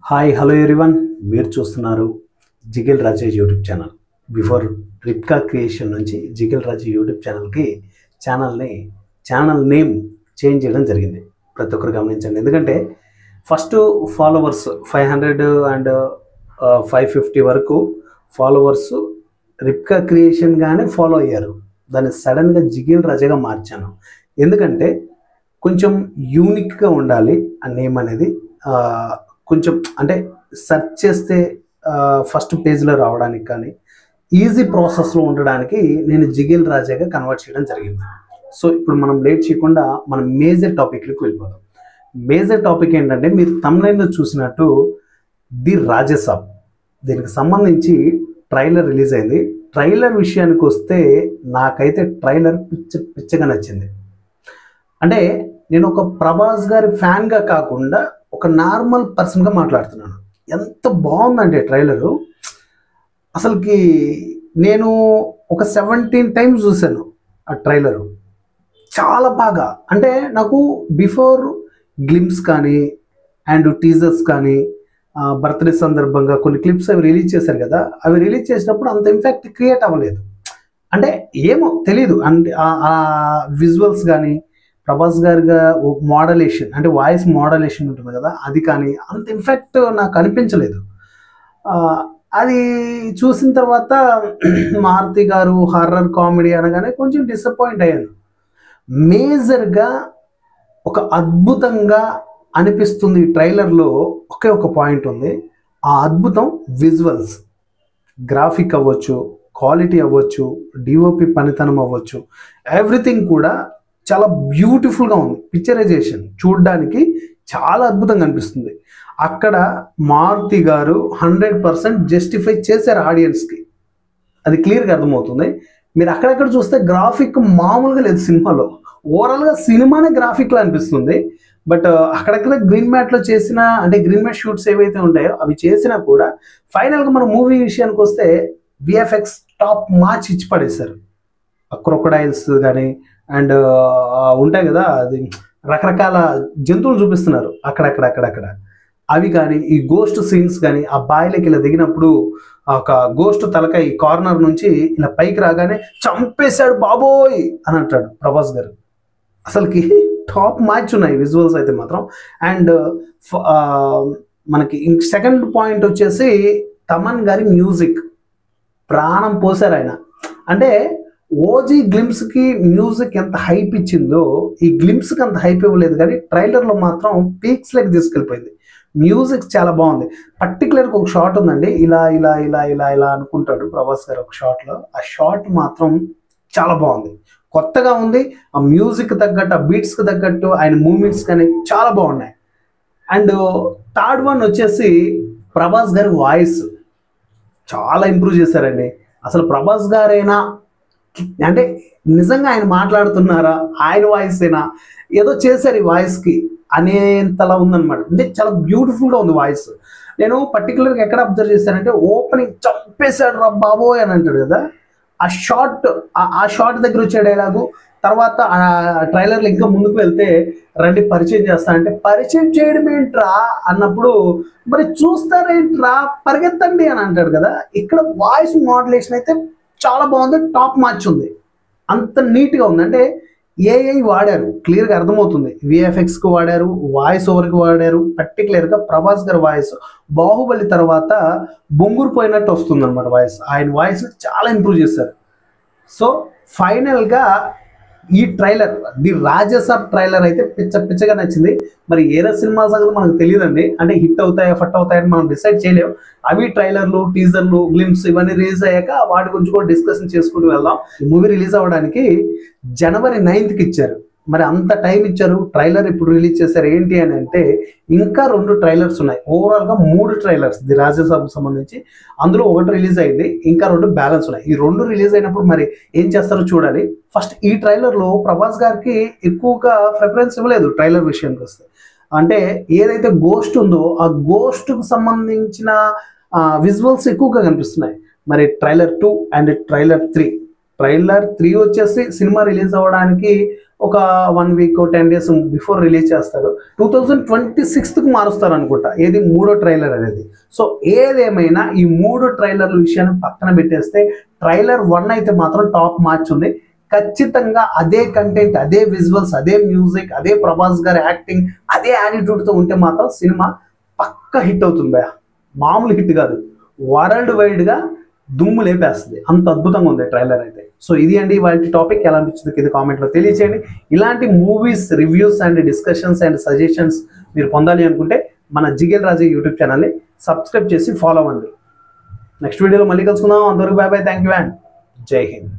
Hi hello everyone, మీరు చూస్తున్నారు jiggle రాజు YouTube channel. Before రిప్కా creation నుంచి జిగిల్ రాజు యూట్యూబ్ ఛానల్ నేమ్ చేంజ్ చేయడం జరిగింది. ప్రతి ఒక్కరు గమనించండి. ఎందుకంటే ఫస్ట్ ఫాలోవర్స్ 500 అండ్ 550 వరకు ఫాలోవర్స్ రిప్కా క్రియేషన్గానే ఫాలో అయ్యారు. దాన్ని సడన్గా జిగిల్ రాజాగా మార్చాను. ఎందుకంటే కొంచెం యూనిక్గా ఉండాలి ఆ నేమ్ అనేది. కొంచెం అంటే సెర్చ్ చేస్తే ఫస్ట్ పేజ్లో రావడానికి కానీ ఈజీ ప్రాసెస్లో ఉండడానికి నేను జిగిల్ రాజాగా కన్వర్ట్ చేయడం జరిగింది. సో ఇప్పుడు మనం లేట్ చేయకుండా మనం మేజర్ టాపిక్లకు వెళ్ళిపోదాం. మేజర్ టాపిక్ ఏంటంటే, మీరు తమ్నైల్లో చూసినట్టు ది రాజసాబ్, దీనికి సంబంధించి ట్రైలర్ రిలీజ్ అయింది. ట్రైలర్ విషయానికి వస్తే నాకైతే ట్రైలర్ పిచ్చగా నచ్చింది. అంటే నేను ఒక ప్రభాస్ గారి ఫ్యాన్గా కాకుండా ఒక నార్మల్ పర్సన్గా మాట్లాడుతున్నాను. ఎంత బాగుందంటే ట్రైలరు, అసలుకి నేను ఒక 17 టైమ్స్ చూశాను ఆ ట్రైలరు. చాలా బాగా, అంటే నాకు బిఫోర్ గ్లిమ్స్ కానీ అండ్ టీజర్స్ కానీ బర్త్డే సందర్భంగా కొన్ని క్లిప్స్ అవి రిలీజ్ చేశారు కదా, అవి రిలీజ్ చేసినప్పుడు అంత ఇంపాక్ట్ క్రియేట్ అవ్వలేదు. అంటే ఏమో తెలీదు. అంటే ఆ విజువల్స్ కానీ ప్రభాస్ గారిగా మోడలేషన్, అంటే వాయిస్ మోడలేషన్ ఉంటుంది కదా, అది కానీ అంత ఇంపాక్ట్ నాకు అనిపించలేదు. అది చూసిన తర్వాత మారుతి గారు హర్రర్ కామెడీ అనగానే కొంచెం డిసప్పాయింట్ అయ్యాను. మేజర్గా ఒక అద్భుతంగా అనిపిస్తుంది ఈ ట్రైలర్లో. ఒకే ఒక పాయింట్ ఉంది. ఆ అద్భుతం విజువల్స్, గ్రాఫిక్ అవ్వచ్చు, క్వాలిటీ అవ్వచ్చు, డిఓపి పనితనం అవ్వచ్చు, ఎవ్రీథింగ్ కూడా చాలా బ్యూటిఫుల్గా ఉంది. పిక్చరైజేషన్ చూడడానికి చాలా అద్భుతంగా అనిపిస్తుంది. అక్కడ మారుతి గారు 100% జస్టిఫై చేశారు ఆడియన్స్కి, అది క్లియర్గా అర్థమవుతుంది. మీరు అక్కడక్కడ చూస్తే గ్రాఫిక్ మామూలుగా లేదు సినిమాలో. ఓవరాల్గా సినిమానే గ్రాఫిక్లో అనిపిస్తుంది. బట్ అక్కడక్కడ గ్రీన్ మ్యాట్లో చేసిన, అంటే గ్రీన్ మ్యాట్ షూట్స్ ఏవైతే ఉంటాయో అవి చేసినా కూడా ఫైనల్గా మన మూవీ విషయానికి వస్తే విఎఫ్ఎక్స్ టాప్ మార్చ్ ఇచ్చి పడేశారు. క్రొకడైల్స్ కానీ అండ్ ఉంటాయి కదా, అది రకరకాల జంతువులు చూపిస్తున్నారు అక్కడక్కడ. అవి కానీ ఈ గోస్ట్ సీన్స్ కానీ, ఆ బాయిలకి ఇలా దిగినప్పుడు ఒక గోస్ట్ తలక ఈ కార్నర్ నుంచి ఇలా పైకి రాగానే చంపేశాడు బాబోయ్ అని అంటాడు ప్రభాస్ గారు. అసలుకి టాప్ మ్యాచ్ ఉన్నాయి విజువల్స్ అయితే మాత్రం. అండ్ మనకి సెకండ్ పాయింట్ వచ్చేసి తమన్ గారి మ్యూజిక్, ప్రాణం పోసారు ఆయన. అంటే ఓజీ గ్లిమ్స్కి మ్యూజిక్ ఎంత హైప్ ఇచ్చిందో ఈ గ్లిమ్స్కి అంత హైప్ ఇవ్వలేదు, కానీ ట్రైలర్లో మాత్రం పీక్స్ లెక్క తీసుకెళ్ళిపోయింది. మ్యూజిక్ చాలా బాగుంది. పర్టికులర్గా ఒక షాట్ ఉందండి, ఇలా ఇలా ఇలా ఇలా ఇలా అనుకుంటాడు ప్రభాస్ గారు ఒక షాట్లో. ఆ షాట్ మాత్రం చాలా బాగుంది, కొత్తగా ఉంది. ఆ మ్యూజిక్ తగ్గట్టు, ఆ బీట్స్కి తగ్గట్టు ఆయన మూమెంట్స్ కానీ చాలా బాగున్నాయి. అండ్ థర్డ్ వన్ వచ్చేసి ప్రభాస్ గారి వాయిస్ చాలా ఇంప్రూవ్ చేశారండి. అసలు ప్రభాస్ గారైనా, అంటే నిజంగా ఆయన మాట్లాడుతున్నారా, ఆయన వాయిసేనా, ఏదో చేశారు ఈ వాయిస్కి అనేంతలా ఉందన్నమాట. అంటే చాలా బ్యూటిఫుల్గా ఉంది వాయిస్. నేను పర్టికులర్గా ఎక్కడ అబ్జర్వ్ చేశానంటే, ఓపెనింగ్ చంపేశాడు రా బాబోయ్ అని అంటాడు కదా, ఆ షార్ట్ దగ్గర వచ్చే డైలాగు, తర్వాత ఆ ట్రైలర్లో ఇంకా ముందుకు వెళ్తే రండి పరిచయం చేస్తా అంటే, పరిచయం చేయడం ఏంట్రా అన్నప్పుడు మరి చూస్తారేంట్రా పరిగెత్తండి అని అంటాడు కదా. ఇక్కడ వాయిస్ మోడ్యులేషన్ అయితే చాలా బాగుంది, టాప్ మ్యాచ్ ఉంది, అంత నీట్గా ఉంది. అంటే ఏఐ వాడారు, క్లియర్గా అర్థమవుతుంది. విఎఫ్ఎక్స్కి వాడారు, వాయిస్ ఓవర్కి వాడారు. పర్టికులర్గా ప్రభాస్ గారి వాయిస్ బాహుబలి తర్వాత బొంగురు పోయినట్టు వస్తుంది అనమాట వాయిస్. ఆయన వాయిస్ చాలా ఇంప్రూవ్ చేశారు. సో ఫైనల్గా ఈ ట్రైలర్, ది రాజసాబ్ ట్రైలర్ అయితే పిచ్చగా నచ్చింది. మరి ఏరే సినిమా సంగతి మనకు తెలియదండి, అంటే హిట్ అవుతాయా ఫట్ అవుతాయని మనం డిసైడ్ చేయలేము. అవి ట్రైలర్లు, టీజర్లు, గ్లిమ్స్ ఇవన్నీ రిలీజ్ అయ్యాక వాటి గురించి కూడా డిస్కషన్ చేసుకుంటూ వెళ్దాం. ఈ మూవీ రిలీజ్ అవ్వడానికి జనవరి 9th ఇచ్చారు. మరి అంత టైం ఇచ్చారు, ట్రైలర్ ఇప్పుడు రిలీజ్ చేశారు. ఏంటి అని అంటే, ఇంకా 2 ట్రైలర్స్ ఉన్నాయి. ఓవరాల్గా 3 ట్రైలర్స్ ది రాజసాబ్కి సంబంధించి. అందులో ఒకటి రిలీజ్ అయింది, ఇంకా 2 బ్యాలెన్స్ ఉన్నాయి. ఈ 2 రిలీజ్ అయినప్పుడు మరి ఏం చేస్తారో చూడాలి. ఫస్ట్ ఈ ట్రైలర్లో ప్రభాస్ గారికి ఎక్కువగా ప్రిఫరెన్స్ ఇవ్వలేదు ట్రైలర్ విషయానికి వస్తే. అంటే ఏదైతే గోస్ట్ ఉందో ఆ గోస్ట్కు సంబంధించిన విజువల్స్ ఎక్కువగా కనిపిస్తున్నాయి. మరి ట్రైలర్ 2 అండ్ ట్రైలర్ 3 వచ్చేసి సినిమా రిలీజ్ అవ్వడానికి ఒక 1 వీక్ 10 డేస్ బిఫోర్ రిలీజ్ చేస్తారు. 2026కి మారుస్తారు అనుకుంటా ఏది మూడో ట్రైలర్ అనేది. సో ఏదేమైనా ఈ 3 ట్రైలర్ల విషయాన్ని పక్కన పెట్టేస్తే ట్రైలర్ 1 అయితే మాత్రం టాప్ మార్చ్ ఉంది. ఖచ్చితంగా అదే కంటెంట్, అదే విజువల్స్, అదే మ్యూజిక్, అదే ప్రభాస్ గారి యాక్టింగ్, అదే యాటిట్యూడ్తో ఉంటే మాత్రం సినిమా పక్క హిట్ అవుతుంది భయ. మామూలు హిట్ కాదు, వరల్డ్ వైడ్గా దుమ్ము లేపేస్తుంది, అంత అద్భుతంగా ఉంది ట్రైలర్ అయితే. సో ఇది అండి వాళ్ళ టాపిక్. ఎలా అనిపించింది కింద కామెంట్లో తెలియచేయండి. ఇలాంటి movies reviews and discussions and suggestions మీరు పొందాలి అనుకుంటే మన జిగేల్ రాజు యూట్యూబ్ ఛానల్ని సబ్స్క్రైబ్ చేసి ఫాలో అవ్వండి. నెక్స్ట్ వీడియోలో మళ్ళీ కలుసుకుందాం. అంతవరకు bye bye, thank you and జై హింద్.